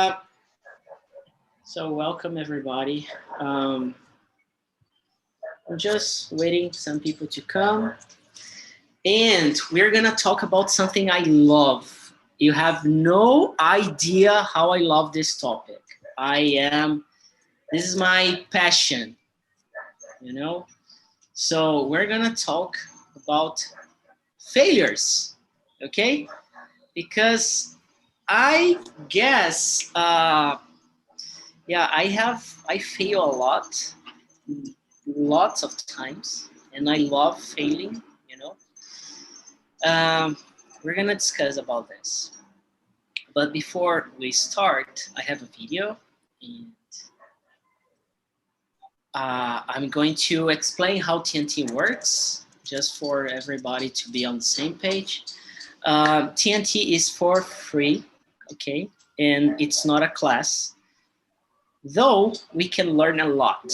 So welcome everybody. I'm just waiting some people to come, and we're gonna talk about something I love. You have no idea how I love this topic. This is my passion, you know? So we're gonna talk about failures, okay? Because I guess, I fail a lot, lots of times, and I love failing. You know, we're gonna discuss about this. But before we start, I have a video, and I'm going to explain how TNT works, just for everybody to be on the same page. TNT is for free, okay, and it's not a class, though we can learn a lot.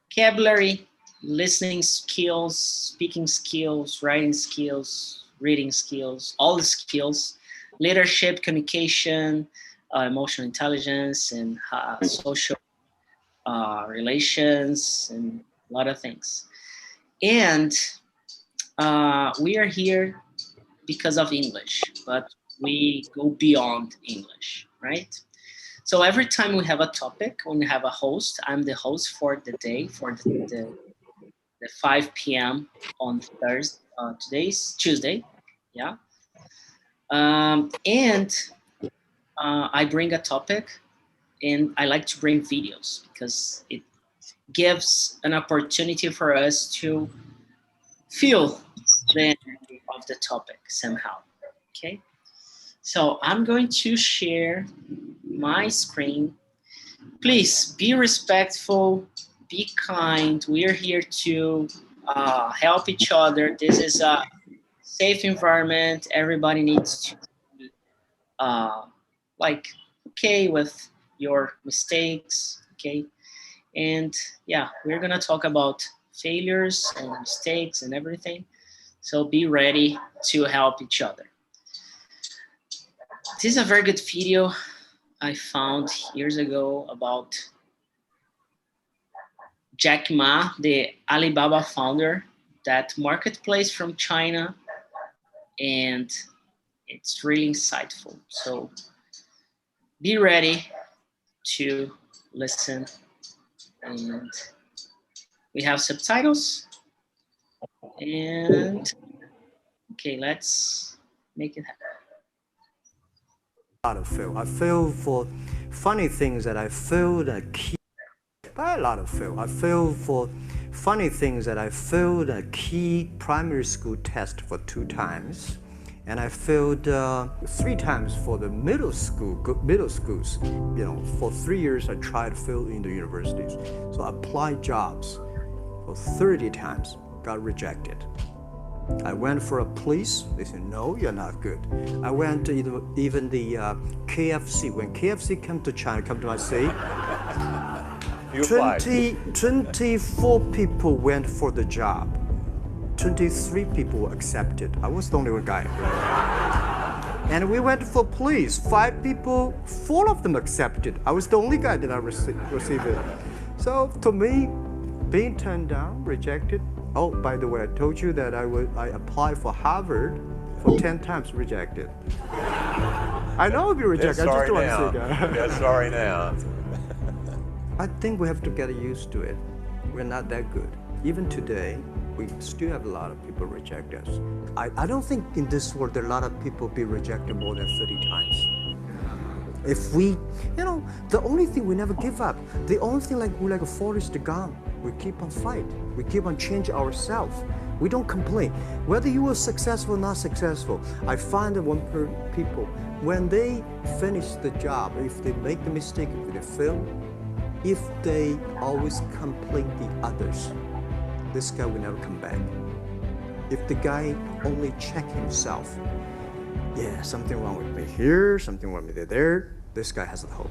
Vocabulary, listening skills, speaking skills, writing skills, reading skills, all the skills, leadership, communication, emotional intelligence, and social relations, and a lot of things. And we are here because of English, but we go beyond English, right? So every time we have a topic, when we have a host, I'm the host for the day, for the 5 p.m. on Thursday. Today's Tuesday, yeah. And I bring a topic, and I like to bring videos because it gives an opportunity for us to feel the energy of the topic somehow. Okay, so I'm going to share my screen. Please be respectful, be kind. We're here to help each other. This is a safe environment. Everybody needs to be like okay with your mistakes, okay? And yeah, we're gonna talk about failures and mistakes and everything. So be ready to help each other. This is a very good video I found years ago about Jack Ma, the Alibaba founder, that marketplace from China, and it's really insightful. So be ready to listen, and we have subtitles. And okay, let's make it happen. A lot of fail. I fail for funny things that I failed a key. By a lot of fail. I failed for funny things that I failed a key primary school test for 2 times. And I failed 3 times for the middle schools. You know, for 3 years I tried to fail in the universities. So I applied jobs for 30 times, got rejected. I went for a police. They said, no, you're not good. I went to even the KFC. When KFC came to China, come to my city, 24 people went for the job. 23 people were accepted. I was the only one guy. And we went for police. 5 people, 4 of them accepted. I was the only guy that I received it. So to me, being turned down, rejected. Oh, by the way, I told you that I applied for Harvard for 10 times, rejected. I know I'll be rejected. I just don't want to say that. Yeah, sorry now. I think we have to get used to it. We're not that good. Even today, we still have a lot of people reject us. I don't think in this world there are a lot of people be rejected more than 30 times. If we, you know, the only thing we never give up, the only thing we're like a Forrest Gump, we keep on fight. We keep on changing ourselves. We don't complain. Whether you were successful or not successful, I find that people, when they finish the job, if they make the mistake, if they fail, if they always complain the others, this guy will never come back. If the guy only check himself, yeah, something wrong with me here, something wrong with me there, this guy has a hope.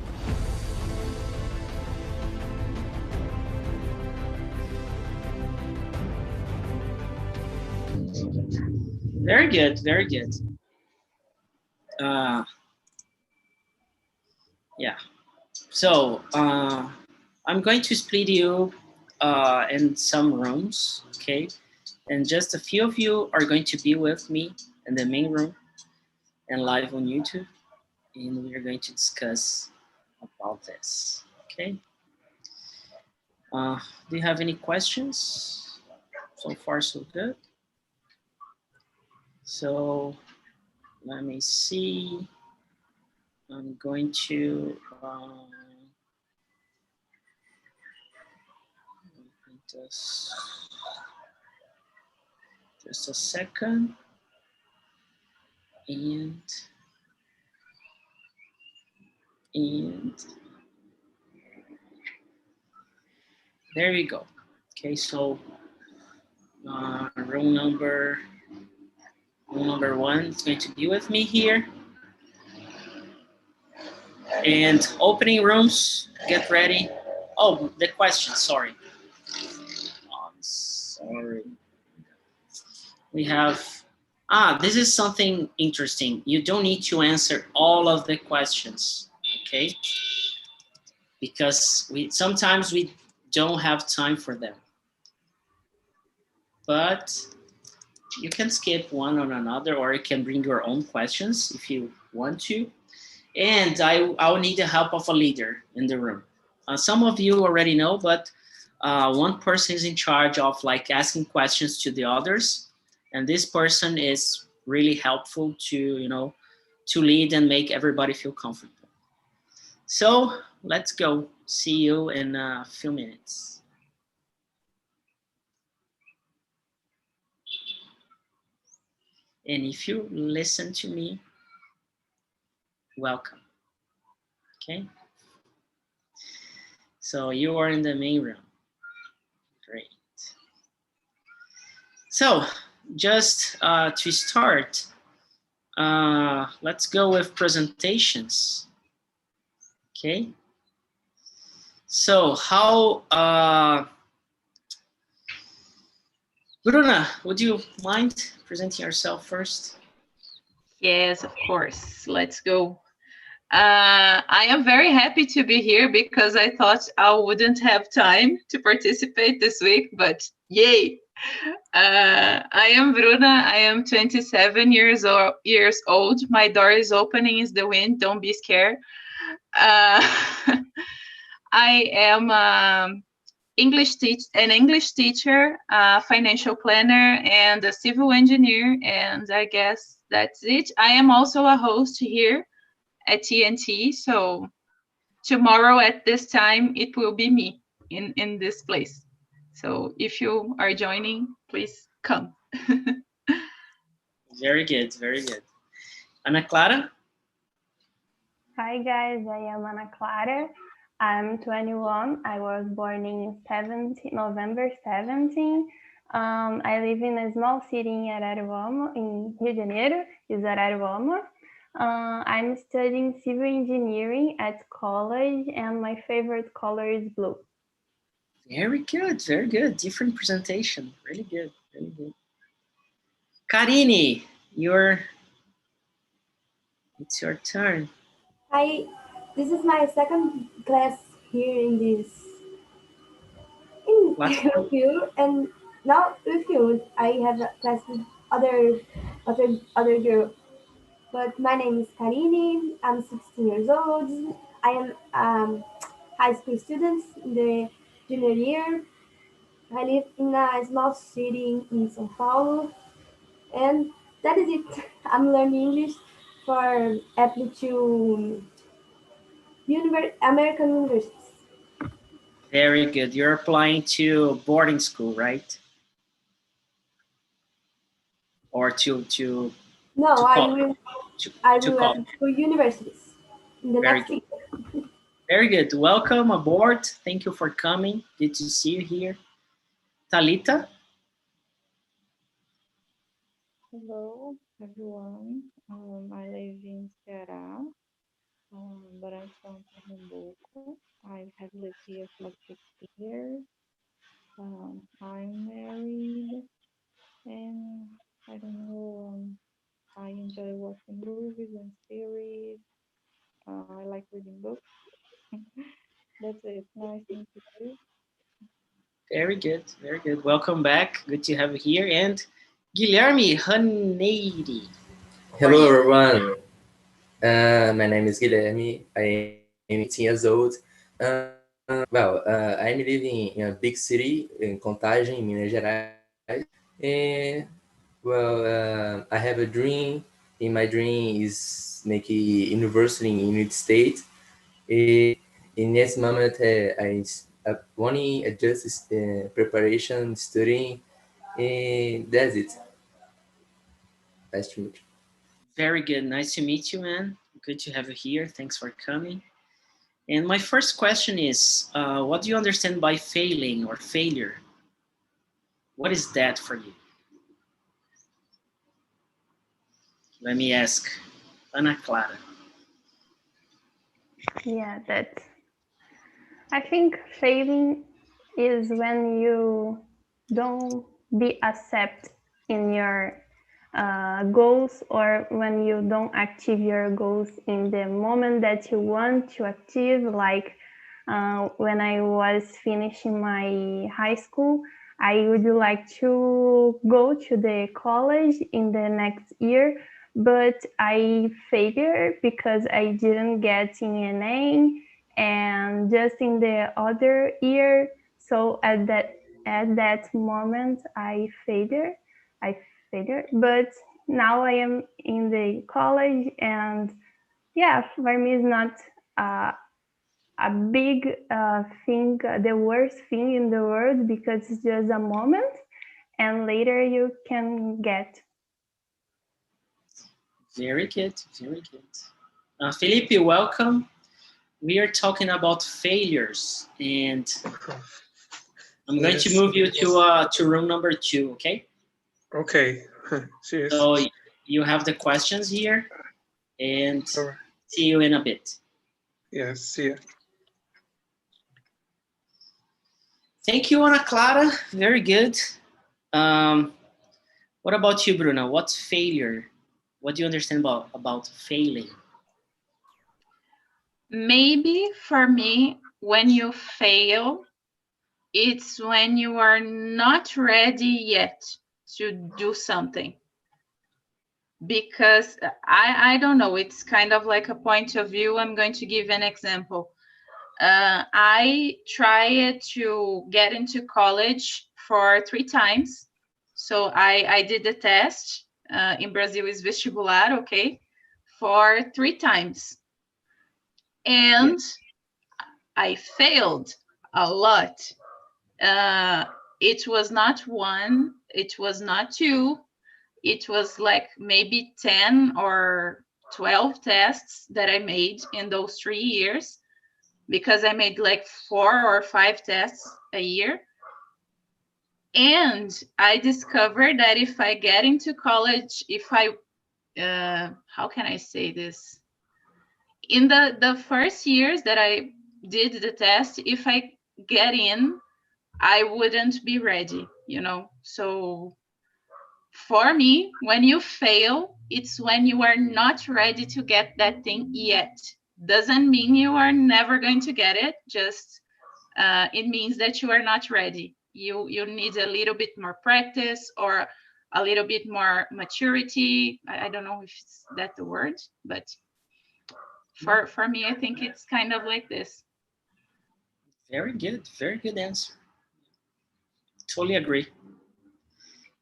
Very good, very good. Yeah. So I'm going to split you in some rooms, okay? And just a few of you are going to be with me in the main room and live on YouTube, and we are going to discuss about this, okay? Do you have any questions? So far, so good. So let me see. I'm going to just a second, and and there we go. Okay, so room number one is going to be with me here, and opening rooms. Get ready. Oh, the question. Sorry. Sorry. We have. This is something interesting. You don't need to answer all of the questions, okay? Because sometimes we don't have time for them. But you can skip one on another, or you can bring your own questions if you want to. And I'll need the help of a leader in the room. Some of you already know, but one person is in charge of like asking questions to the others, and this person is really helpful to to lead and make everybody feel comfortable. So let's go. See you in a few minutes. And if you listen to me, welcome. Okay. So you are in the main room. Great. So just to start, let's go with presentations. Okay. So how, Bruna, would you mind presenting yourself first? Yes, of course. Let's go. I am very happy to be here because I thought I wouldn't have time to participate this week, but yay! I am Bruna. I am 27 years old. My door is opening. It's the wind. Don't be scared. I am an English teacher, a financial planner, and a civil engineer. And I guess that's it. I am also a host here at TNT. So tomorrow at this time, it will be me in this place. So if you are joining, please come. Very good, very good. Ana Clara? Hi guys, I am Ana Clara. I'm 21. I was born in November 17. I live in a small city in Araruama, in Rio de Janeiro, is Araruama. I'm studying civil engineering at college, and my favorite color is blue. Very good, very good. Different presentation. Really good, really good. Karini, it's your turn. Hi, this is my second class here in this with you, and now with you. I have a class with other girl. But my name is Karini. I'm 16 years old. I am high school student in the junior year. I live in a small city in São Paulo, and that is it. I'm learning English for apply to American universities. Very good. You're applying to boarding school, right? Or to No, to I college. will. To, I to will college. apply to universities in the Very next good. year. Very good. Welcome aboard. Thank you for coming. Good to see you here. Talita? Hello, everyone. I live in Ceará, but I'm from Pernambuco. I have lived here for like 6 years. I'm married, and I don't know. I enjoy watching movies and series, I like reading books. That's it. Nice to meet you. Very good, very good. Welcome back. Good to have you here. And Guilherme Haneidi. Hello, everyone. My name is Guilherme. I am 18 years old. I'm living in a big city in Contagem, Minas Gerais. And I have a dream. And my dream is make a university in United States. In this moment, I only just preparation, studying, and that's it. Nice to meet you. Very good. Nice to meet you, man. Good to have you here. Thanks for coming. And my first question is, what do you understand by failing or failure? What is that for you? Let me ask Ana Clara. Yeah, I think failing is when you don't be accept in your goals, or when you don't achieve your goals in the moment that you want to achieve. Like when I was finishing my high school, I would like to go to the college in the next year, but I failed because I didn't get in ENEM, and just in the other year. So at that moment, I failed. But now I am in the college, and yeah, for me it's not a big thing, the worst thing in the world, because it's just a moment, and later you can get. Very good, very good. Felipe, welcome. We are talking about failures, and I'm going to move you to room number 2, okay? Okay. Cheers. So you have the questions here, and see you in a bit. Yes, see you. Thank you, Ana Clara. Very good. What about you, Bruna? What's failure? What do you understand about failing? Maybe for me, when you fail, it's when you are not ready yet to do something. Because I don't know, it's kind of like a point of view. I'm going to give an example. I tried to get into college for 3 times. So I did the test. In Brazil is vestibular, okay, for 3 times. And I failed a lot. It was not 1, it was not 2, it was like maybe 10 or 12 tests that I made in those 3 years, because I made like 4 or 5 tests a year. And I discovered that if I get into college, if I, how can I say this? In the first years that I did the test, if I get in, I wouldn't be ready, you know? So for me, when you fail, it's when you are not ready to get that thing yet. Doesn't mean you are never going to get it, just it means that you are not ready. You need a little bit more practice, or a little bit more maturity. I don't know if it's that the word, but for me, I think it's kind of like this. Very good answer. Totally agree.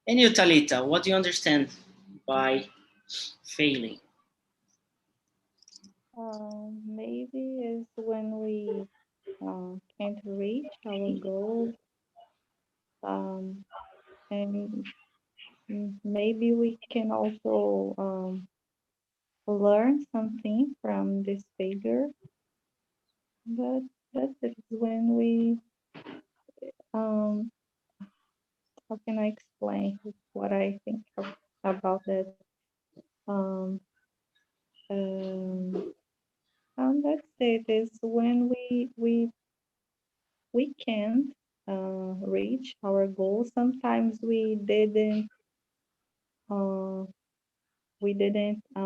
And you, Talita, what do you understand by failing? Maybe is when we can't reach our goals, and maybe we can also learn something from this failure. But that's it. When we how can I explain what I think about that? Um, that's it. Is when we can't reach our goals. Sometimes we didn't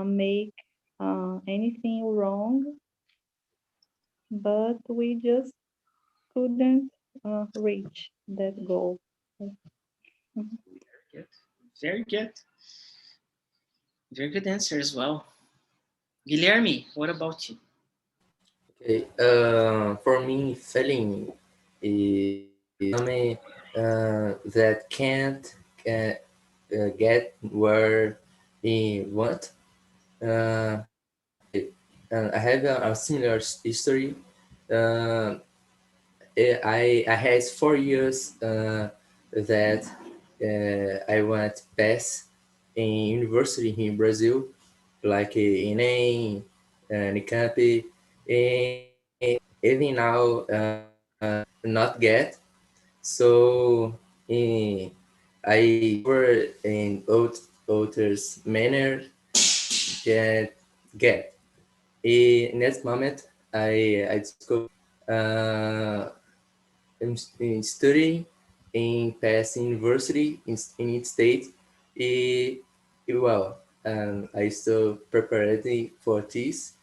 make anything wrong, but we just couldn't reach that goal. Good. Very good. Very good answer as well. Guilherme, what about you? Okay, for me, failing is something that can't get where we want. Uh, I have a similar history. Uh, I had 4 years that I went pass in university here in Brazil, like ENEM, Unicamp, and even now not get. So I were in others manner get. In that moment, I discovered I'm studying in Pass University in its state. E, well, I still prepared for this.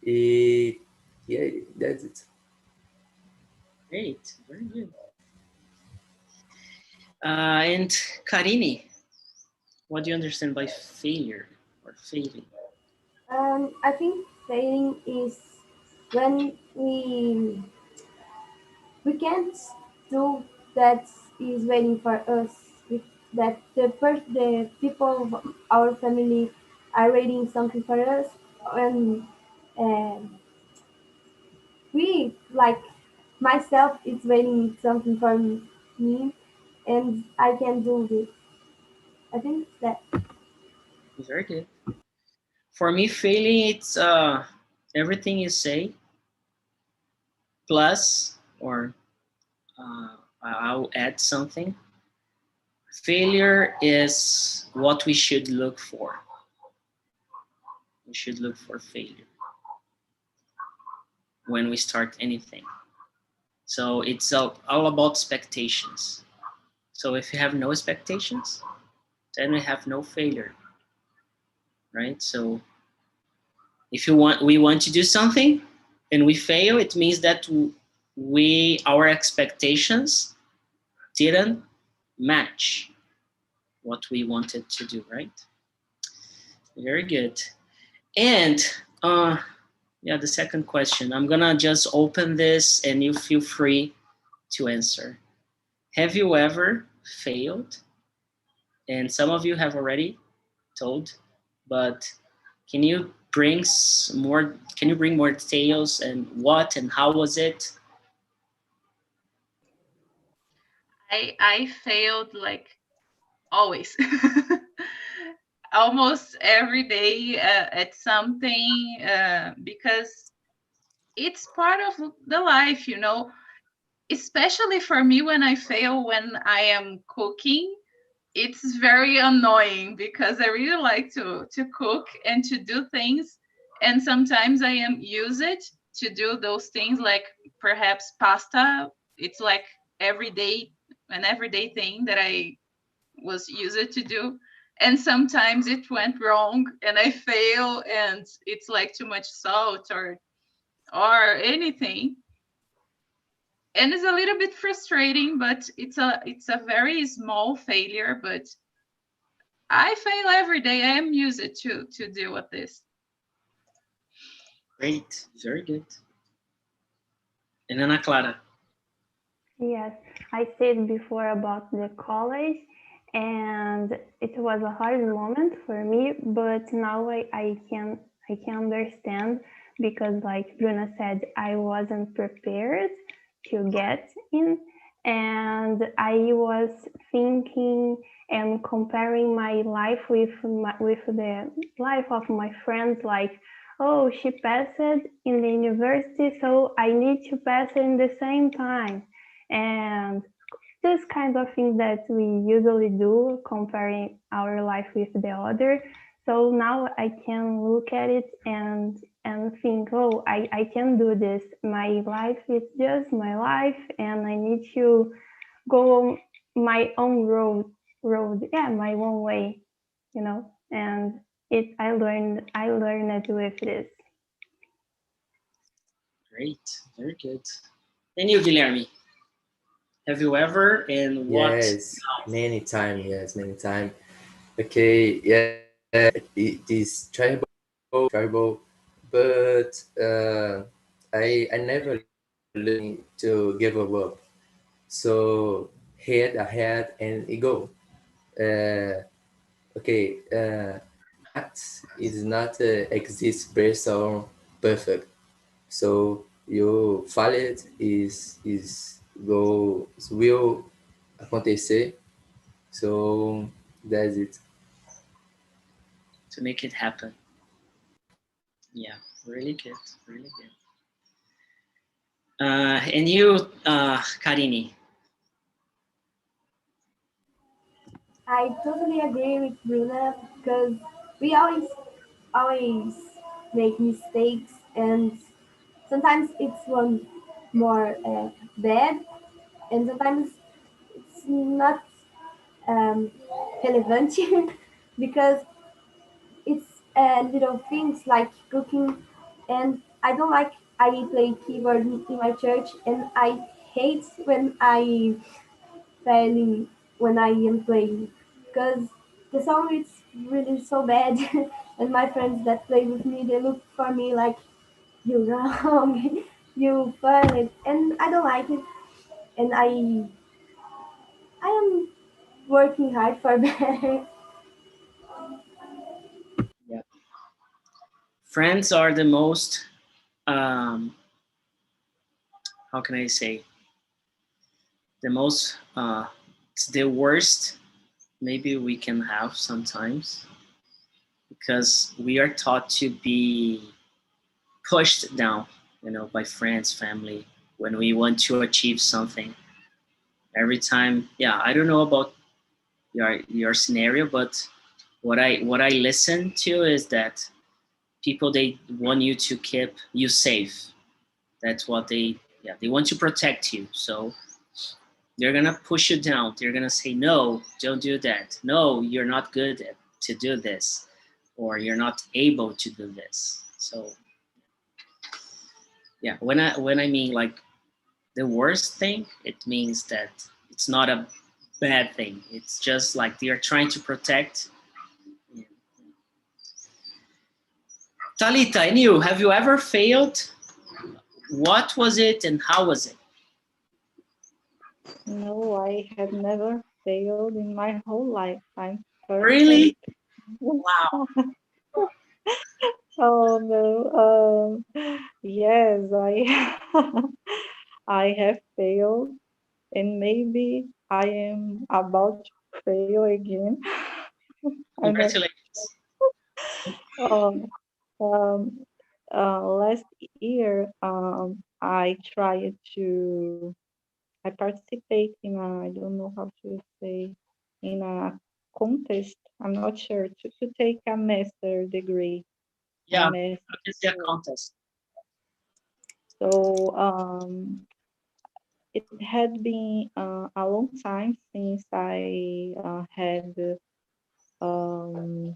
E, yeah, that's it. Great. Very good. And Karini, what do you understand by failure or failing? I think failing is when we can't do that is waiting for us. That the people of our family are waiting something for us, and we like myself is waiting something for me, and I can do this. I think that. Very good. For me, failing, it's everything you say plus, or I'll add something. Failure is what we should look for. We should look for failure when we start anything. So it's all about expectations. So if you have no expectations, then we have no failure, right? So if we want to do something and we fail, it means that our expectations didn't match what we wanted to do, right? Very good. And yeah, the second question, I'm gonna just open this and you feel free to answer. Have you ever failed? And some of you have already told, but can you bring more details, and what and how was it? I failed like always. Almost every day at something because it's part of the life, you know, especially for me when I fail when I am cooking. It's very annoying because I really like to cook and to do things, and sometimes I am use it to do those things, like perhaps pasta. It's like an everyday thing that I was used to do, and sometimes it went wrong and I fail and it's like too much salt or anything, and it's a little bit frustrating, but it's a very small failure, but I fail every day. I am used to deal with this. Great, very good. And Ana Clara? Yes, I said before about the college, and it was a hard moment for me, but now I can understand, because like Bruna said, I wasn't prepared to get in, and I was thinking and comparing my life with the life of my friends, like, oh, she passed in the university, so I need to pass it in the same time. And this kind of thing that we usually do, comparing our life with the other. So now I can look at it and think, oh, I can do this. My life is just my life, and I need to go on my own road, yeah, my own way, you know. And I learned it with this. Great, very good. And you, Guilherme, have you ever and what? Yes, many time. Yes, many time. Okay, yeah, it is terrible, but I never learned to give up. So head ahead and go. Uh, okay, that is not exist based on perfect. So you falha is go will acontecer. So that's it. To make it happen. Yeah, really good, really good. And you, Karini. I totally agree with Bruna because we always make mistakes, and sometimes it's one more bad, and sometimes it's not um, relevant because it's little things like cooking, and I don't like. I play keyboard in my church, and I hate when I failing when I am playing because the song is really so bad, and my friends that play with me they look for me like you wrong, you failed, and I don't like it, and I am working hard for better. Yeah. Friends are the most, um, how can I say, the most, it's the worst maybe we can have sometimes because we are taught to be pushed down, by friends, family, when we want to achieve something. Every time, yeah, I don't know about your scenario, but what I listen to is that people they want you to keep you safe. That's what they want to protect you. So they're gonna push you down. They're gonna say, no, don't do that. No, you're not good to do this, or you're not able to do this. So yeah, when I mean like the worst thing, it means that it's not a bad thing. It's just like they are trying to protect. Talita, and you, have you ever failed? What was it and how was it? No, I have never failed in my whole life. I'm Really? perfect. Wow. Oh no. Yes, I I have failed, and maybe I am about to fail again. I'm not. Congratulations. Um, um, Last year, I tried to. I participate in a. I don't know how to say, in a contest. I'm not sure to take a master degree, a Yeah, master I can see a course. contest. So it had been a long time since I had um,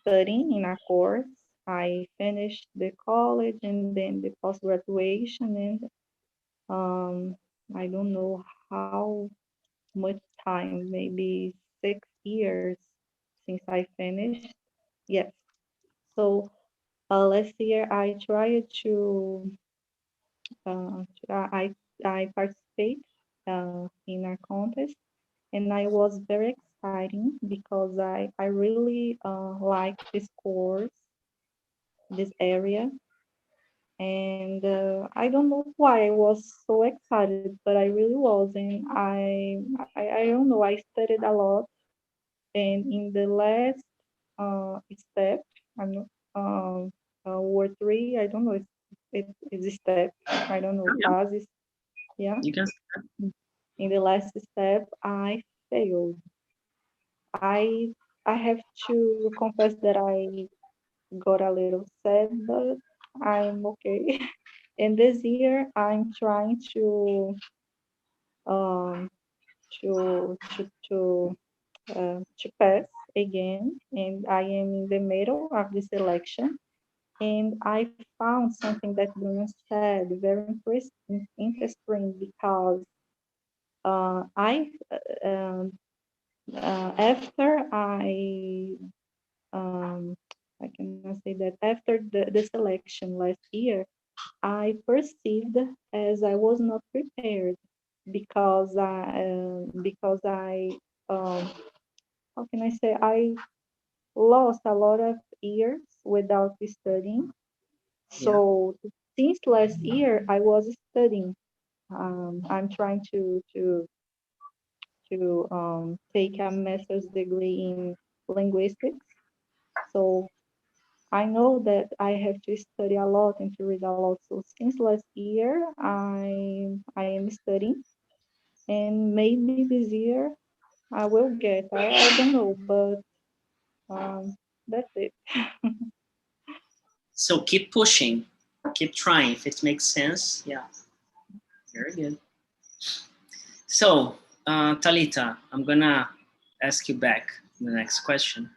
studying in a course. I finished the college and then the post graduation, and I don't know how much time, maybe 6 years since I finished. Yes. So last year I tried to I participate in a contest, and I was very exciting because I really like this course, this area, and I don't know why I was so excited, but I really was, and I don't know, I studied a lot, and in the last step, I'm not, word three, I don't know, it's a step, I don't know, Oh, yeah, basis, yeah. you can. In the last step, I failed. I I have to confess that I got a little sad, but I'm okay. And this year, I'm trying um to pass again, and I am in the middle of the selection. And I found something that Bruno said very interesting because I after I cannot say that after the selection last year, I perceived as I was not prepared because I how can I say, I lost a lot of years without studying. Yeah. So since last year I was studying. I'm trying to take a master's degree in linguistics. So I know that I have to study a lot and to read a lot. So since last year, I am studying, and maybe this year I will get. I don't know, but that's it. So keep pushing, keep trying. If it makes sense, yeah, very good. So, Talita, I'm gonna ask you back the next question.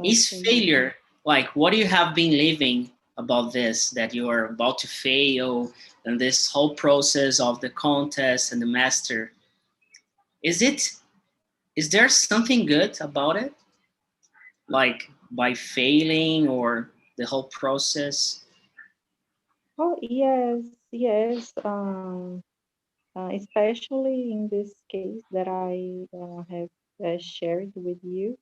Is Okay. failure, like, what do you have been living about this, that you are about to fail, and this whole process of the contest and the master? Is there something good about it? Like by failing or the whole process? Oh yes, yes. Especially in this case that I have shared with you.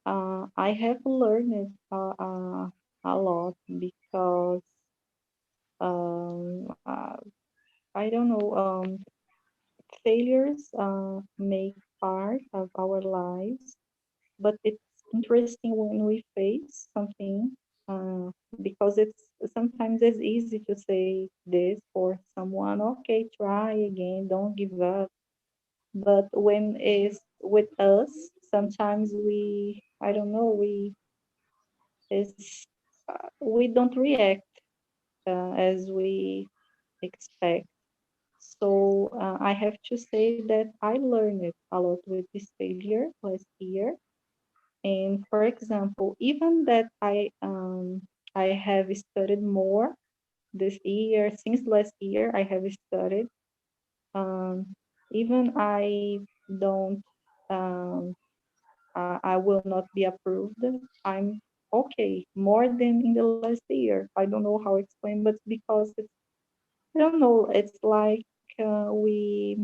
I have learned a lot because um, uh, I don't know, failures make part of our lives, but it's interesting when we face something uh, because it's easy to say this for someone, okay, try again, don't give up. But when it's with us, sometimes I don't know, it's, we don't react as we expect. So I have to say that I learned a lot with this failure last year. And for example, even that I have studied more this year, since last year I have studied. Um, Even I don't, I will not be approved. I'm okay more than in the last year. I don't know how to explain, but because I don't know, it's like we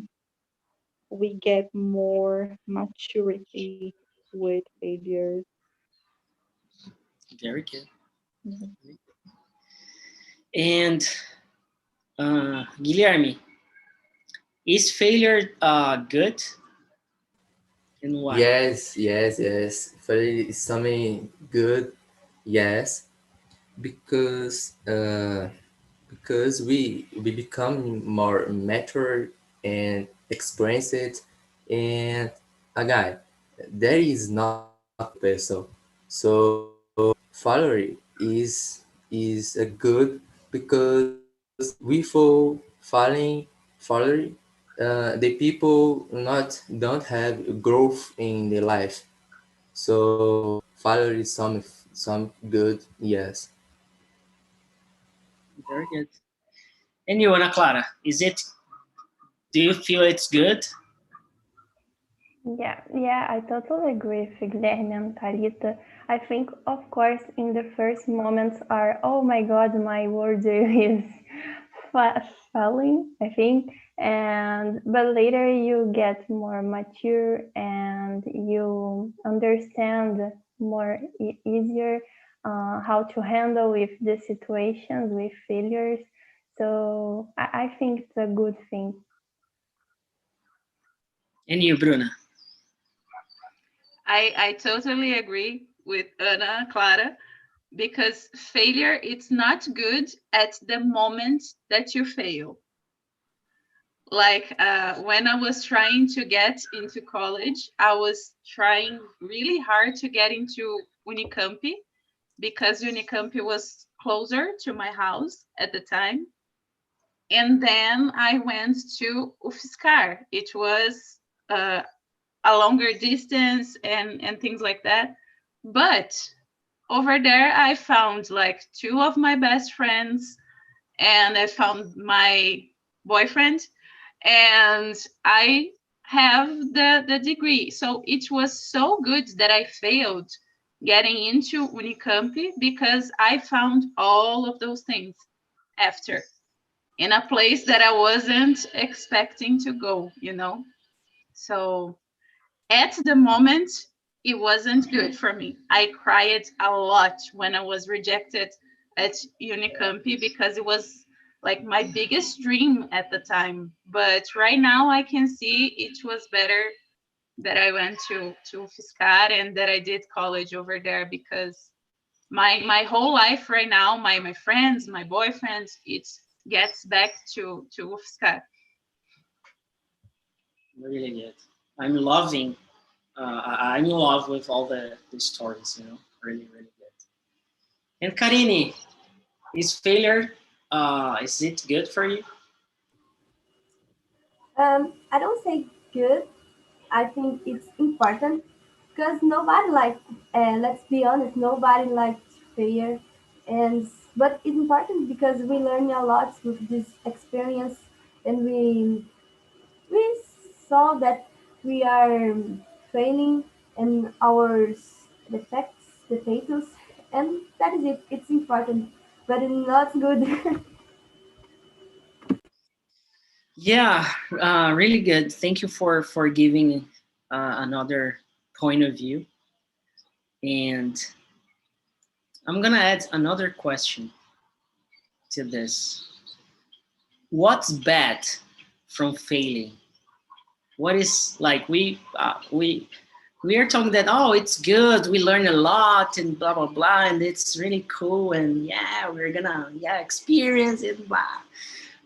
get more maturity with failures. Very good. Mhm. And Guilherme, is failure good? And why? Yes, yes, yes. Failure is something good. Yes, because we become more mature and experienced, and again, there is not person. So failure is a good because we fall falling failure. The people not don't have growth in their life. So failure is some good. Yes. Very good. And you, Ana Clara, do you feel it's good? Yeah, I totally agree with Guilherme and Thalita. I think, of course, in the first moments are, oh my God, my word is falling, I think. But later you get more mature and you understand more easier how to handle with the situations, with failures. So I think it's a good thing. And you, Bruna? I totally agree with Ana Clara, because failure, it's not good at the moment that you fail. Like when I was trying to get into college, I was trying really hard to get into Unicamp, because Unicamp was closer to my house at the time. And then I went to UFSCar. It was a longer distance and things like that. But over there I found like two of my best friends, and I found my boyfriend, and I have the degree. So it was so good that I failed getting into Unicamp because I found all of those things after in a place that I wasn't expecting to go, you know? So at the moment, it wasn't good for me. I cried a lot when I was rejected at Unicamp because it was like my biggest dream at the time. But right now, I can see it was better that I went to Fiscar and that I did college over there, because my whole life right now, my friends, my boyfriends, it gets back to Fiscar. Really good. I'm loving. I'm in love with all the stories. You know, really, really good. And Karini, is failure? Is it good for you? I don't say good. I think it's important because nobody like. Let's be honest, nobody likes failure, and but it's important because we learn a lot with this experience, and we saw that we are failing and our defects, potatoes, and that is it. It's important, but it's not good. Yeah, really good. Thank you for giving another point of view. And I'm gonna add another question to this. What's bad from failing? What is like we are talking that, oh, it's good, we learn a lot and blah blah blah, and it's really cool, and yeah, we're gonna experience it, blah.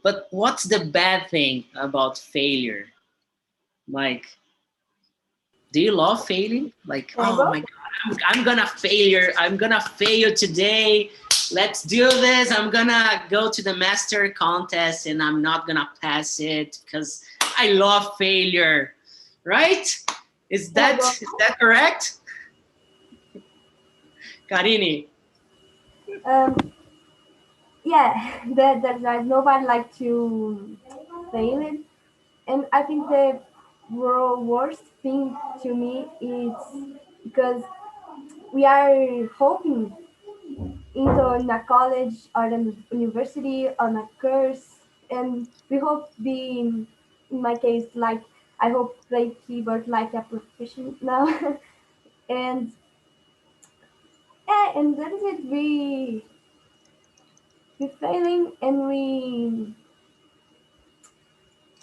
But what's the bad thing about failure? Like, do you love failing? Like, Can I oh go? my god, I'm gonna failure, I'm gonna fail today. Let's do this. I'm gonna go to the master contest and I'm not gonna pass it because I love failure, right? Is Can I that go? correct, Karini? Um, yeah, that's right. Nobody like to fail it, and I think the worst thing to me is because we are hoping into in a college or an university on a course, and we hope be in my case like I hope play keyboard like a professional now, and yeah, and that is it. We failing and we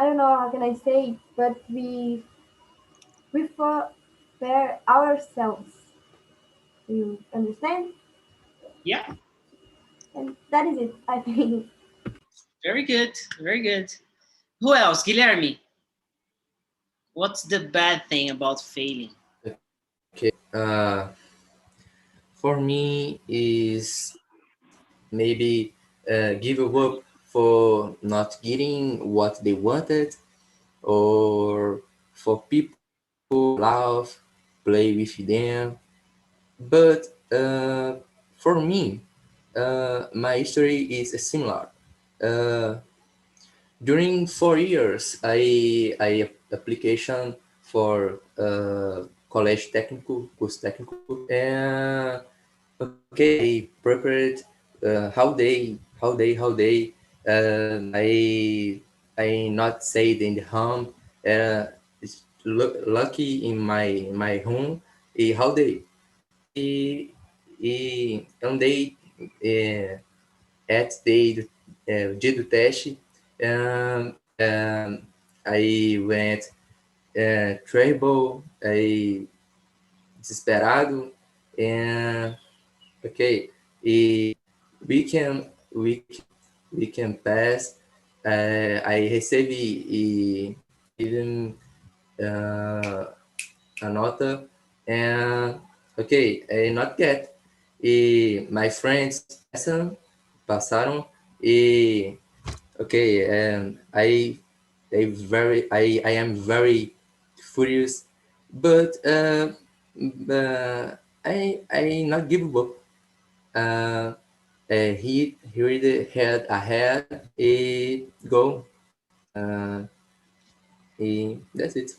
I don't know how can I say, but we prepare ourselves. You understand? Yeah, And that is it. I think. very good, very good. Who else? Guilherme, what's the bad thing about failing? Okay. For me is maybe give up for not getting what they wanted, or for people love play with them. But for me, my story is similar. Uh, During 4 years, I application for college technical, course technical, and okay, I prepared how they I not stayed in the home. It's lucky in my home. How they um they uh, at the dia do teste, um, um, I went trouble, I desesperado, and okay, e we can pass. I recebi even a nota, and okay, I not get. E my friends passaram, e okay, and I am very furious, but I not give up. He really had ahead a goal. Uh, that's it.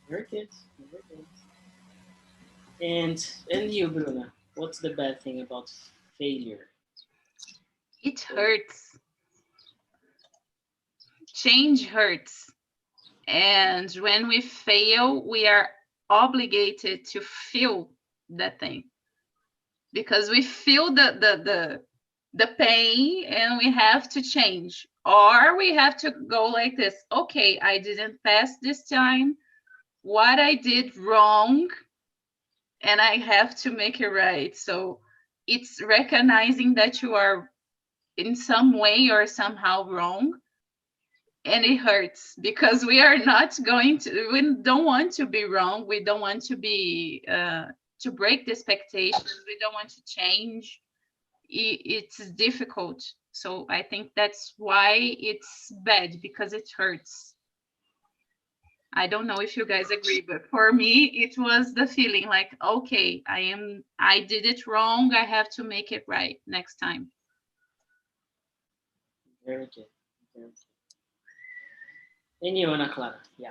Very good. Very good. And you, Bruna, what's the bad thing about failure? It hurts. Change hurts. And when we fail, we are obligated to feel that thing, because we feel the pain and we have to change, or we have to go like this. Okay, I didn't pass this time. What I did wrong, and I have to make it right. So it's recognizing that you are in some way or somehow wrong, and it hurts because we are not going to, we don't want to be wrong, we don't want to be to break the expectations, we don't want to change. It's difficult. So I think that's why it's bad, because it hurts. I don't know if you guys agree, but for me it was the feeling like, okay, I did it wrong, I have to make it right next time. Very good. Very good. And you, Ana Clara? Yeah.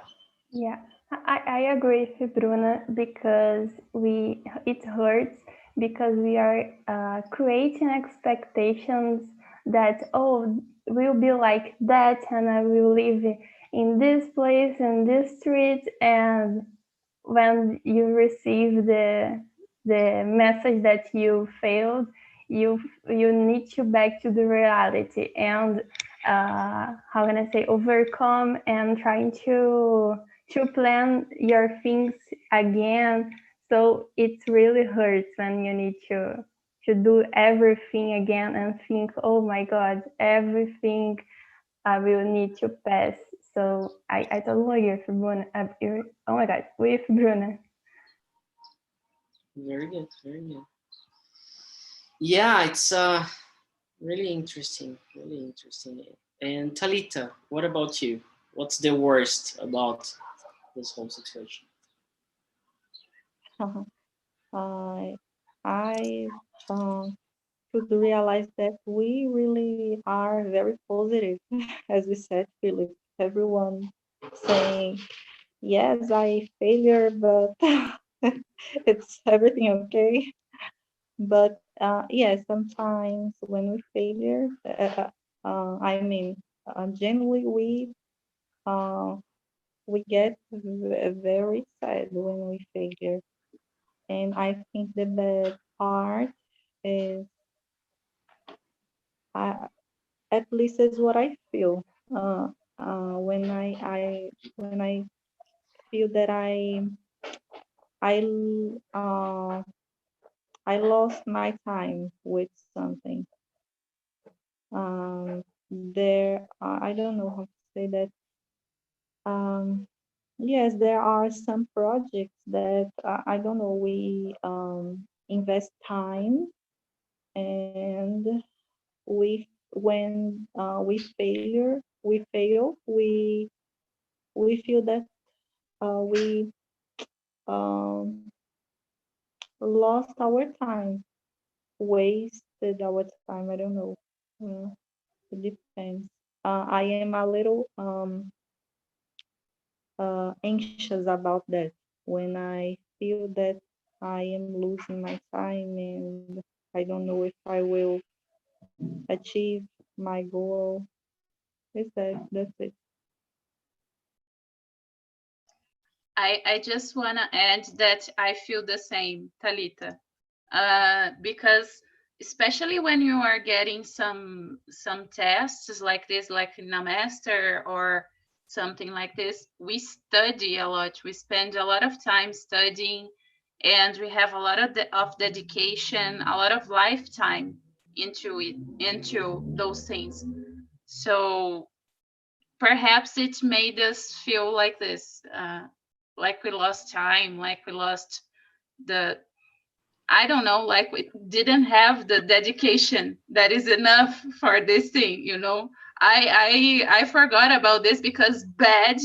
Yeah, I agree with Bruna, because it hurts because we are creating expectations that, oh, we'll be like that, and I will live in this place, in this street, and when you receive the message that you failed, you need to back to the reality and how can I say, overcome and trying to plan your things again. So it really hurts when you need to do everything again and think, oh my God, everything I will need to pass. So I totally agree with Bruna. Oh my God, with Bruna. Very good. Very good. Yeah, it's really interesting. Really interesting. And Talita, what about you? What's the worst about this whole situation? I I could realize that we really are very positive, as we said, Philip. Everyone saying, yes, I failure, but it's everything okay. But yes, sometimes when we failure, I mean, generally uh, we get very sad when we failure. And I think the bad part is, at least is what I feel. When I feel that I uh, I lost my time with something. I don't know how to say that. Um, yes, there are some projects that I don't know. We invest time, and when we fail, we feel that we um, lost our time, wasted our time. I don't know. Uh, it depends. I am a little anxious about that when I feel that I am losing my time and I don't know if I will achieve my goal. Is that's it? I just want to add that I feel the same, Talita, because especially when you are getting some tests like this, like in a master or something like this, we study a lot. We spend a lot of time studying, and we have a lot of dedication, a lot of lifetime into it, into those things. So perhaps it made us feel like this, like we lost time, like we lost the, I don't know, like we didn't have the dedication that is enough for this thing, you know. I forgot about this because bad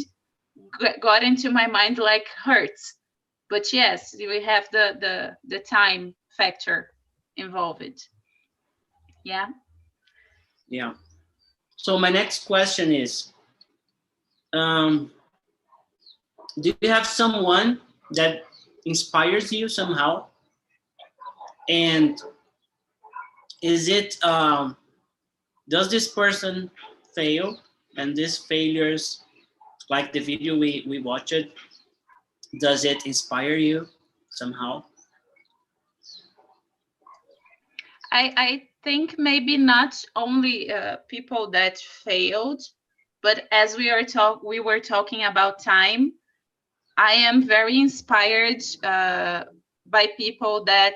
got into my mind like hurts. But yes, we have the time factor. involved. Yeah. Yeah. So my next question is, do you have someone that inspires you somehow? And is it, does this person fail? And these failures, like the video we watched, does it inspire you somehow? I think maybe not only people that failed, but as we were talking about time, I am very inspired by people that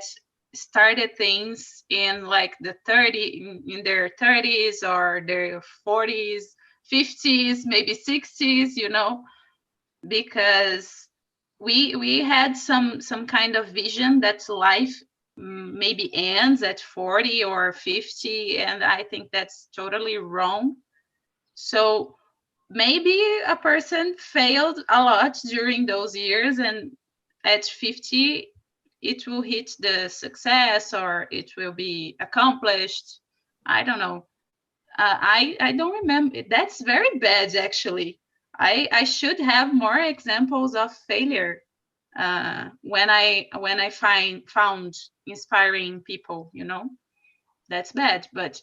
started things in like in their 30s or their 40s, 50s, maybe 60s, you know, because we had some kind of vision that life maybe ends at 40 or 50, and I think that's totally wrong. So maybe a person failed a lot during those years, and at 50 it will hit the success or it will be accomplished. I don't know. I don't remember. That's very bad, actually. I should have more examples of failure when I found inspiring people. You know, that's bad. But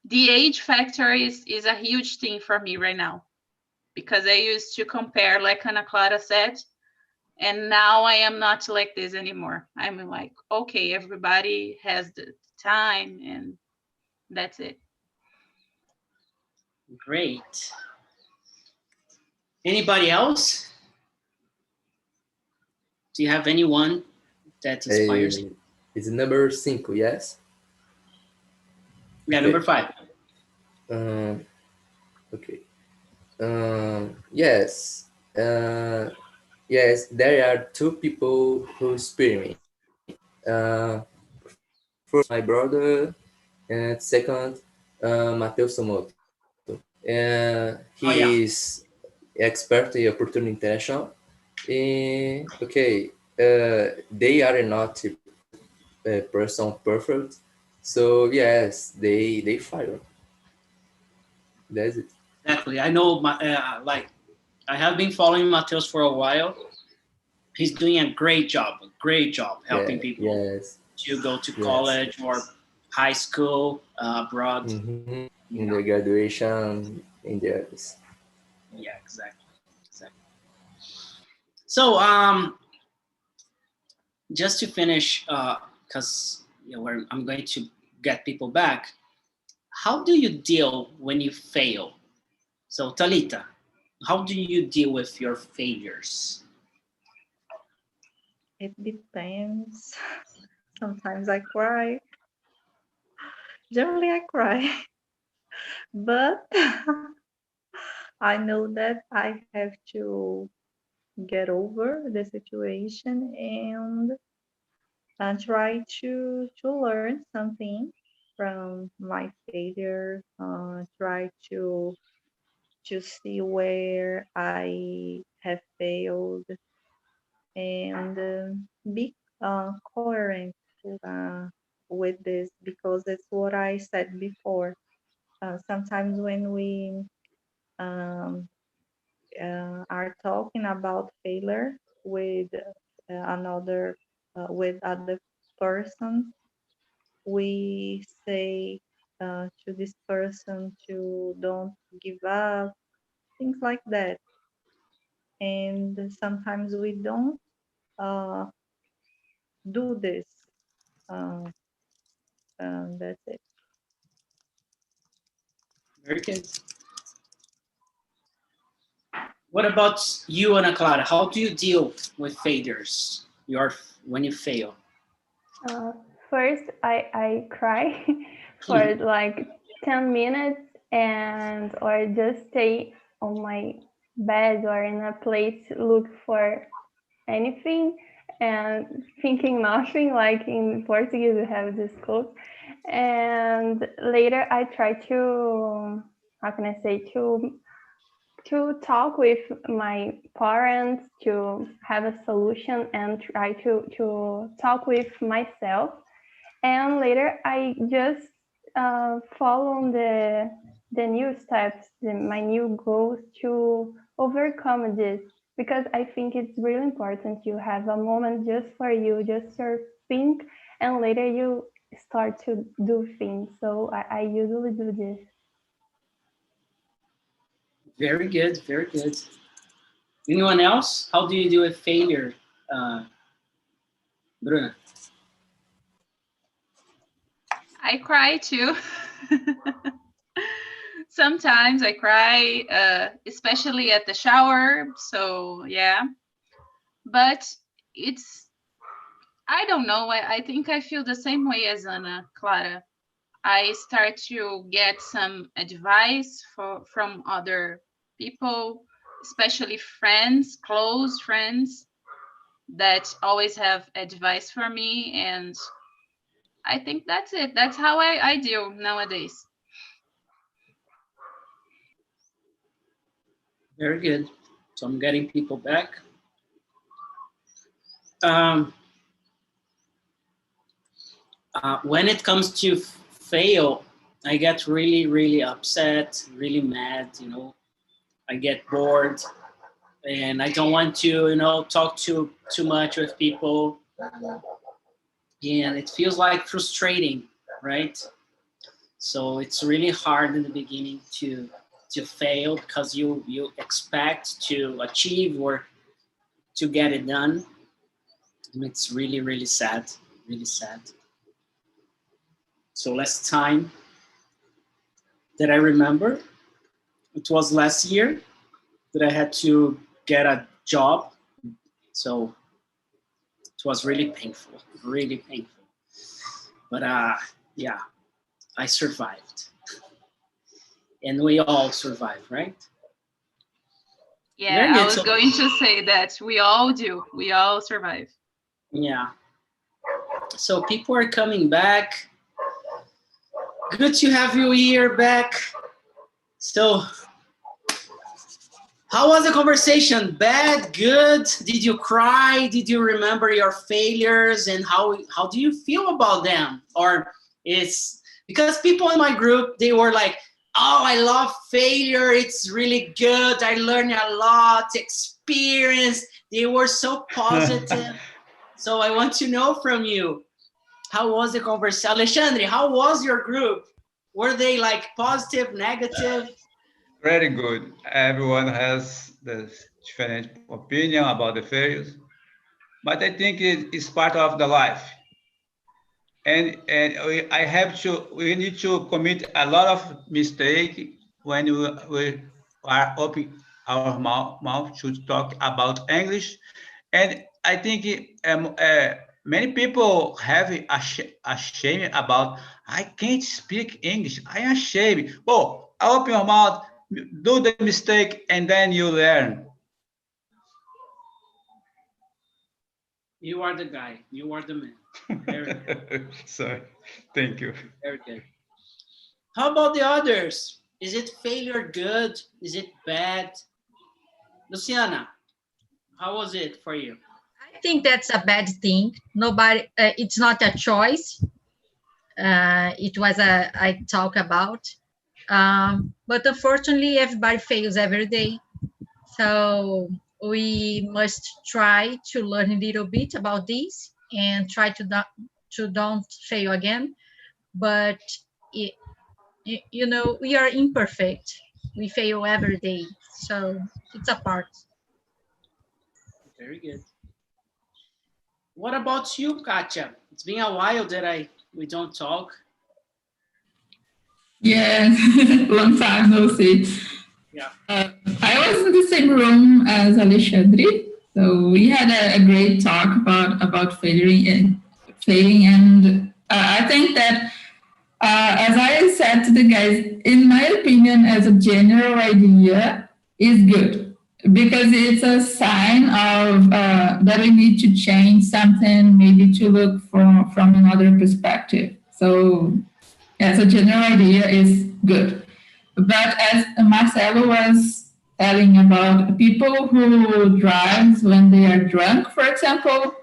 the age factor is a huge thing for me right now, because I used to compare, like Ana Clara said, and now I am not like this anymore. I'm like, okay, everybody has the time, and that's it. Great. Anybody else? Do you have anyone that inspires you? It's number 5, yes? Yeah, Okay. number 5. Okay. Yes. Yes, there are 2 people who inspire me. First, my brother, and second, Matheus Somoto. He is expert in opportunity international. Okay, they are not a person perfect, so yes, they fail. That's it. Exactly. I know. Like, I have been following Mateus for a while. He's doing a great job helping people Yes. to go to college or high school abroad. Mm-hmm. In the graduation, in the Yeah, exactly. So, just to finish, because I'm going to get people back. How do you deal when you fail? So, Talita, how do you deal with your failures? It depends. Sometimes I cry. Generally, I cry. But I know that I have to get over the situation and try to learn something from my failure. Try to see where I have failed and be coherent uh, with this, because it's what I said before. Sometimes when we um, are talking about failure with another with other person, we say to this person to don't give up, things like that. And sometimes we don't uh, do this. Uh, that's it. Very good. What about you, Ana Clara? How do you deal with failures? When you fail. First, I cry for like 10 minutes and or just stay on my bed or in a place, look for anything and thinking nothing, like in Portuguese we have this quote. And later I try to, how can I say, to talk with my parents to have a solution and try to talk with myself And later I just follow the new steps, my new goals to overcome this, because I think it's really important to have a moment just for you, just to think, and later you start to do things. So I usually do this. Very good, very good. Anyone else? How do you deal with failure, Bruna? I cry too. Sometimes I cry, especially at the shower. So yeah, but I don't know. I think I feel the same way as Ana Clara. I start to get some advice from other people, especially friends, close friends that always have advice for me. And I think that's it. That's how I deal nowadays. Very good. So I'm getting people back. When it comes to fail, I get really, really upset, really mad, I get bored and I don't want to, talk too much with people. And it feels like frustrating, right? So it's really hard in the beginning to fail, because you expect to achieve or to get it done. And it's really, really sad, really sad. So last time that I remember, it was last year that I had to get a job. So it was really painful, really painful. But yeah, I survived. And we all survive, right? Yeah, I was going to say that we all do. We all survive. Yeah. So people are coming back. Good to have you here back. So, how was the conversation? Bad, good? Did you cry? Did you remember your failures, and how do you feel about them? Or it's because people in my group, they were like, oh, I love failure. It's really good. I learned a lot, experience. They were so positive. So I want to know from you, how was the conversation? Alexandre, how was your group? Were they like positive, negative? Very good. Everyone has the different opinion about the failures, but I think it's part of the life. And we need to commit a lot of mistake when we are opening our mouth to talk about English. And I think many people have a shame about, I can't speak English. I am ashamed. Oh, open your mouth, do the mistake, and then you learn. You are the guy. You are the man. Very good. Sorry. Thank you. Very good. How about the others? Is it failure good? Is it bad? Luciana, how was it for you? I think that's a bad thing. Nobody, it's not a choice. It was I talk about. But unfortunately, everybody fails every day. So we must try to learn a little bit about this and try to don't fail again. But we are imperfect. We fail every day, so it's a part. Very good. What about you, Katya? It's been a while that we don't talk. Yeah, long time no see. Yeah. I was in the same room as Alexandre, so we had a great talk about failing, and I think that, as I said to the guys, in my opinion, as a general idea, is good, because it's a sign of that we need to change something, maybe to look from another perspective. So, as a general idea, is good. But as Marcelo was telling about people who drive when they are drunk, for example,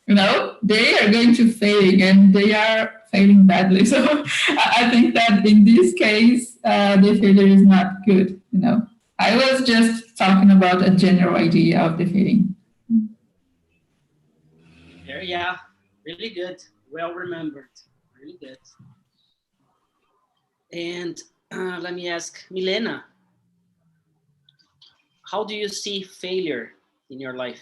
they are going to fail, and they are failing badly. So I think that in this case, the failure is not good. I was just talking about a general idea of the failing. Yeah, really good. Well remembered. Really good. And let me ask Milena, how do you see failure in your life?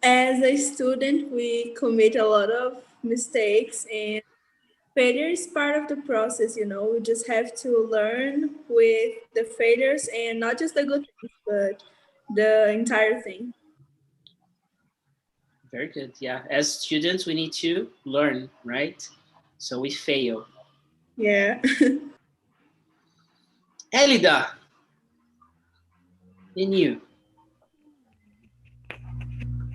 As a student, we commit a lot of mistakes, and failure is part of the process. We just have to learn with the failures, and not just the good things, but the entire thing. Very good. Yeah, as students, we need to learn, right? So we fail. Yeah. Elida, and you?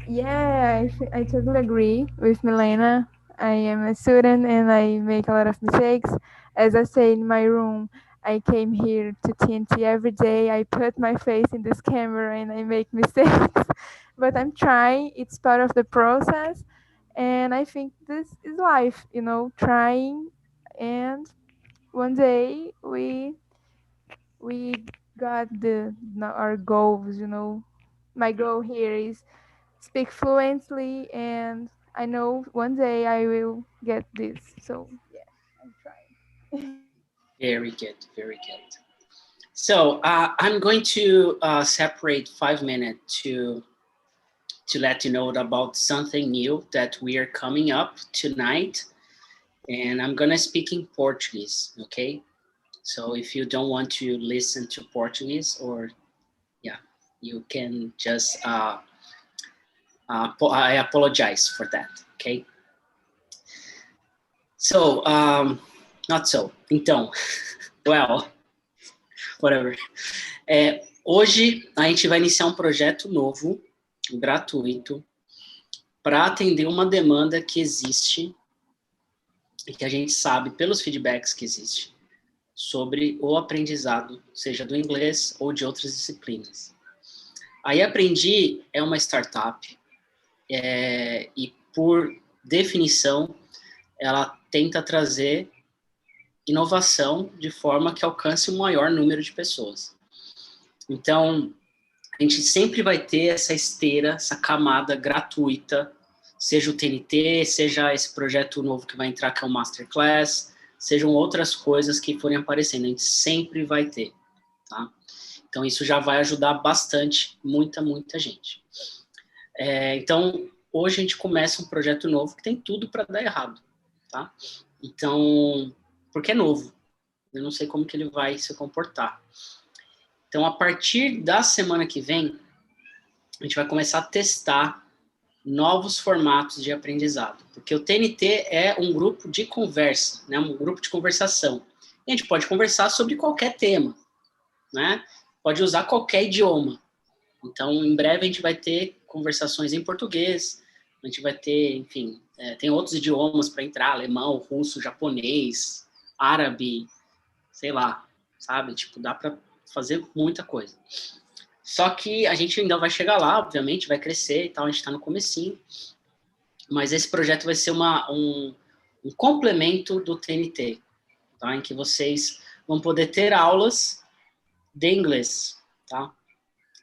Yeah, I totally agree with Milena. I am a student and I make a lot of mistakes. As I say in my room, I came here to TNT every day. I put my face in this camera and I make mistakes. But I'm trying. It's part of the process. And I think this is life, trying. And one day we got our goals, My goal here is speak fluently, and I know one day I will get this. So yeah, I'm trying. Very good, very good. So I'm going to separate 5 minutes to let you know about something new that we are coming up tonight. And I'm gonna speak in Portuguese, okay? So if you don't want to listen to Portuguese, or yeah, you can just, I apologize for that, okay? So, not so, então, well, whatever. Hoje a gente vai iniciar um projeto novo, gratuito, para atender uma demanda que existe e que a gente sabe pelos feedbacks que existe sobre o aprendizado, seja do inglês ou de outras disciplinas. A Aprendi é uma startup e, por definição, ela tenta trazer inovação de forma que alcance o maior número de pessoas. Então, a gente sempre vai ter essa esteira, essa camada gratuita, seja o TNT, seja esse projeto novo que vai entrar, que é o Masterclass, sejam outras coisas que forem aparecendo, a gente sempre vai ter, tá? Então, isso já vai ajudar bastante, muita gente. Então, hoje a gente começa um projeto novo que tem tudo para dar errado, tá? Então, porque é novo, eu não sei como que ele vai se comportar. Então, a partir da semana que vem, a gente vai começar a testar novos formatos de aprendizado, porque o TNT é um grupo de conversa, né? Um grupo de conversação. E a gente pode conversar sobre qualquer tema, né? Pode usar qualquer idioma. Então, em breve, a gente vai ter conversações em português, a gente vai ter, enfim, tem outros idiomas para entrar, alemão, russo, japonês, árabe, sei lá, sabe? Tipo, dá para fazer muita coisa. Só que a gente ainda vai chegar lá, obviamente, vai crescer e tal, a gente está no comecinho, mas esse projeto vai ser um complemento do TNT, tá? Em que vocês vão poder ter aulas de inglês, tá?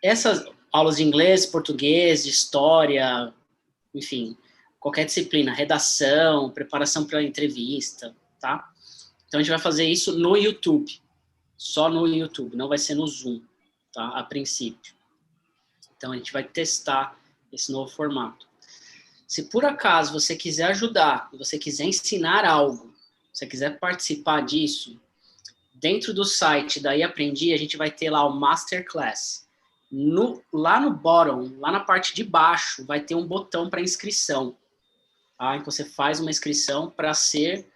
Essas aulas de inglês, português, de história, enfim, qualquer disciplina, redação, preparação para entrevista, tá? Então a gente vai fazer isso no YouTube, só no YouTube, não vai ser no Zoom, tá? A princípio. Então a gente vai testar esse novo formato. Se por acaso você quiser ajudar, você quiser ensinar algo, você quiser participar disso, dentro do site da Aprendi, a gente vai ter lá o Masterclass. Lá no bottom, lá na parte de baixo, vai ter um botão para inscrição. Tá? Então você faz uma inscrição para ser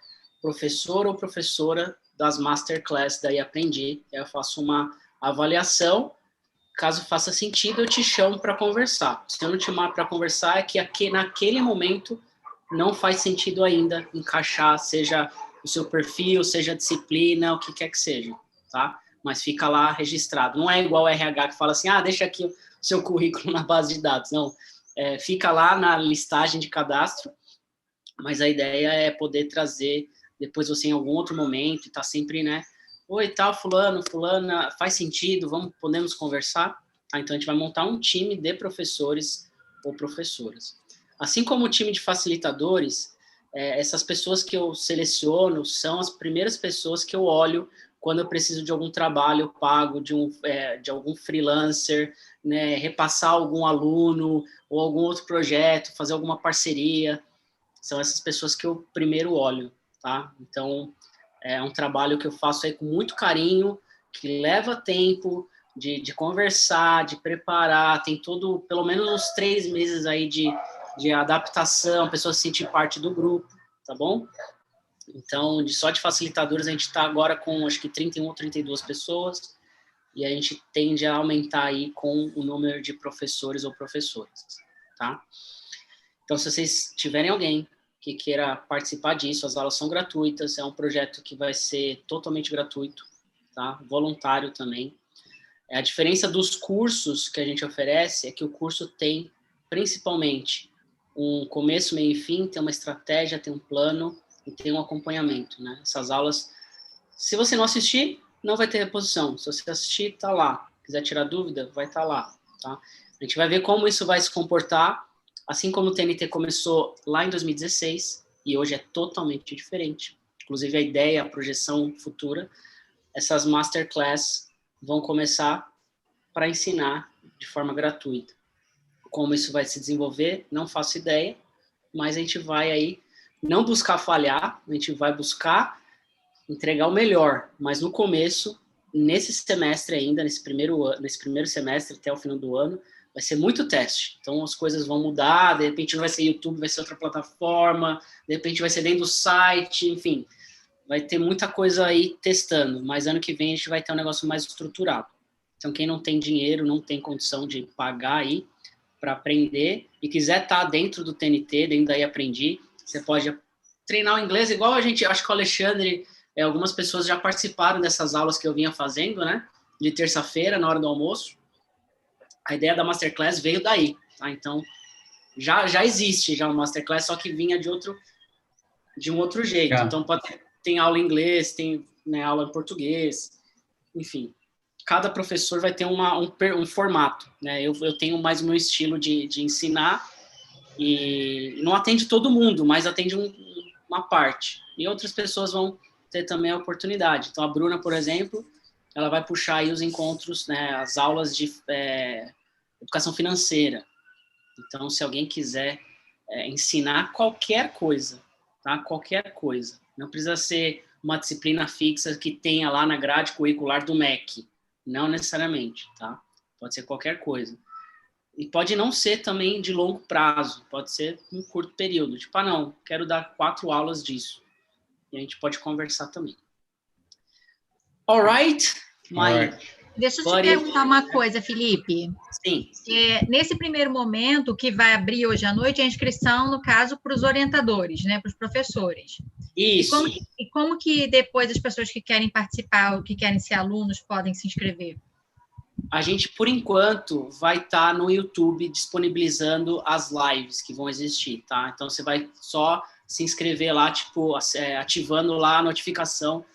professor ou professora das Masterclass da Aprendi. Eu faço uma avaliação. Caso faça sentido, eu te chamo para conversar. Se eu não te chamar para conversar, é que naquele momento não faz sentido ainda encaixar, seja o seu perfil, seja a disciplina, o que quer que seja, tá? Mas fica lá registrado. Não é igual o RH que fala assim, deixa aqui o seu currículo na base de dados. Não, fica lá na listagem de cadastro, mas a ideia é poder trazer depois você em algum outro momento, e tá sempre, né? Oi, tal, fulano, fulana, faz sentido, podemos conversar? Então, a gente vai montar um time de professores ou professoras. Assim como o time de facilitadores, essas pessoas que eu seleciono são as primeiras pessoas que eu olho quando eu preciso de algum trabalho pago, de algum freelancer, né, repassar algum aluno ou algum outro projeto, fazer alguma parceria. São essas pessoas que eu primeiro olho, tá? Então, é um trabalho que eu faço aí com muito carinho, que leva tempo de conversar, de preparar, tem pelo menos uns 3 meses aí de adaptação, a pessoa se sentir parte do grupo, tá bom? Então, só de facilitadores, a gente está agora com, acho que 31 ou 32 pessoas, e a gente tende a aumentar aí com o número de professores ou professoras, tá? Então, se vocês tiverem alguém que queira participar disso, as aulas são gratuitas, é um projeto que vai ser totalmente gratuito, tá? Voluntário também. A diferença dos cursos que a gente oferece é que o curso tem, principalmente, um começo, meio e fim, tem uma estratégia, tem um plano e tem um acompanhamento, né? Essas aulas, se você não assistir, não vai ter reposição. Se você assistir, tá lá. Quiser tirar dúvida, vai estar lá, tá? A gente vai ver como isso vai se comportar, assim como o TNT começou lá em 2016 e hoje é totalmente diferente. Inclusive a ideia, a projeção futura, essas masterclass vão começar para ensinar de forma gratuita. Como isso vai se desenvolver, não faço ideia, mas a gente vai aí não buscar falhar, a gente vai buscar entregar o melhor, mas no começo, nesse semestre ainda, nesse primeiro semestre até o final do ano, vai ser muito teste. Então as coisas vão mudar, de repente não vai ser YouTube, vai ser outra plataforma, de repente vai ser dentro do site, enfim, vai ter muita coisa aí testando, mas ano que vem a gente vai ter um negócio mais estruturado. Então quem não tem dinheiro, não tem condição de pagar aí para aprender e quiser estar dentro do TNT, dentro daí Aprendi, você pode treinar o inglês igual a gente, acho que o Alexandre, algumas pessoas já participaram dessas aulas que eu vinha fazendo, né, de terça-feira, na hora do almoço. A ideia da Masterclass veio daí, tá? Então, já existe já uma Masterclass, só que vinha de um outro jeito. Então, tem aula em inglês, tem, né, aula em português, enfim. Cada professor vai ter um formato, né? Eu tenho mais o meu estilo de ensinar e não atende todo mundo, mas atende uma parte. E outras pessoas vão ter também a oportunidade. Então, a Bruna, por exemplo, ela vai puxar aí os encontros, né, as aulas de educação financeira. Então, se alguém quiser ensinar qualquer coisa, tá? Qualquer coisa. Não precisa ser uma disciplina fixa que tenha lá na grade curricular do MEC. Não necessariamente, tá? Pode ser qualquer coisa. E pode não ser também de longo prazo, pode ser um curto período. Tipo, não, quero dar 4 aulas disso. E a gente pode conversar também. All right? Deixa eu te perguntar uma coisa, Felipe. Sim. Nesse primeiro momento, que vai abrir hoje à noite, a inscrição, no caso, para os orientadores, né, para os professores. Isso. E como que depois as pessoas que querem participar ou que querem ser alunos podem se inscrever? A gente, por enquanto, vai estar no YouTube disponibilizando as lives que vão existir, tá? Então, você vai só se inscrever lá, tipo, ativando lá a notificação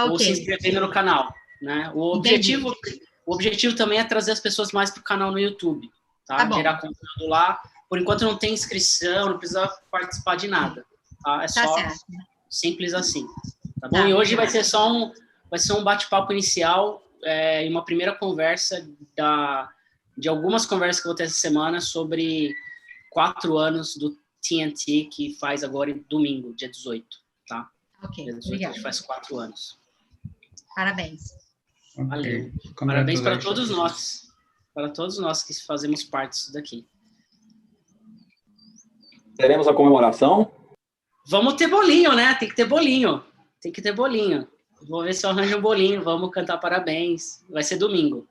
ou se inscrevendo no canal, né? O objetivo também é trazer as pessoas mais para o canal no YouTube, tá? Gerar conteúdo lá. Por enquanto não tem inscrição, não precisa participar de nada, tá? É só simples assim, tá bom? E hoje vai ser só um bate-papo inicial e uma primeira conversa de algumas conversas que eu vou ter essa semana sobre 4 anos do TNT, que faz agora em domingo, dia 18, tá? Ok, dia 18 obrigada. a gente faz 4 anos. Parabéns. Valeu. Parabéns para todos nós que fazemos parte disso daqui. Teremos a comemoração? Vamos ter bolinho, né? Tem que ter bolinho. Vou ver se eu arranjo um bolinho, vamos cantar parabéns. Vai ser domingo.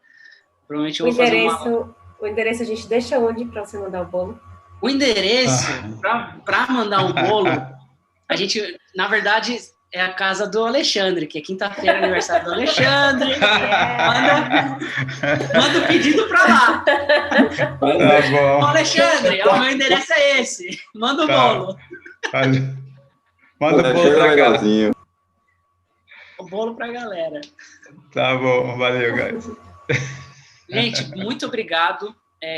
Provavelmente eu vou fazer O endereço a gente deixa onde para você mandar o bolo? O endereço para mandar um bolo, a gente, na verdade, é a casa do Alexandre, que é quinta-feira, aniversário do Alexandre. Manda o pedido para lá. Tá bom. Ô, Alexandre, o meu endereço é esse. Manda o bolo. Manda o bolo pra cá. O bolo pra galera. Tá bom, valeu, guys. Gente, muito obrigado.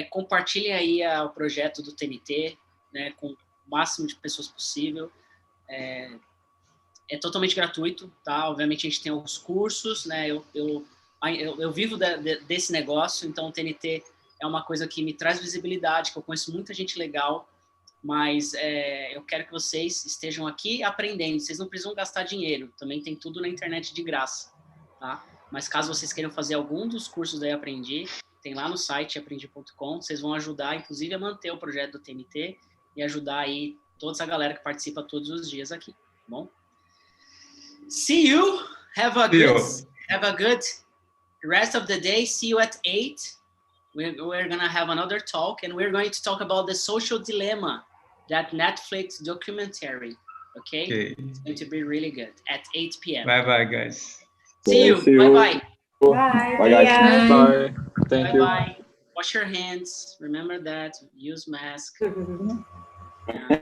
Compartilhem aí o projeto do TNT, né, com o máximo de pessoas possível. É totalmente gratuito, tá? Obviamente a gente tem alguns cursos, né? Eu vivo desse negócio, então o TNT é uma coisa que me traz visibilidade, que eu conheço muita gente legal, mas eu quero que vocês estejam aqui aprendendo. Vocês não precisam gastar dinheiro, também tem tudo na internet de graça, tá? Mas caso vocês queiram fazer algum dos cursos da Aprendi, tem lá no site aprendi.com, vocês vão ajudar, inclusive, a manter o projeto do TNT e ajudar aí toda essa galera que participa todos os dias aqui, tá bom? See you. Have a good rest of the day. See you at 8. We're gonna have another talk, and we're going to talk about the social dilemma, that Netflix documentary. Okay? It's going to be really good at 8 p.m. Bye, guys. See you. Bye. Bye. Bye, guys. Bye. Thank you. Bye. Wash your hands. Remember that. Use mask. Yeah.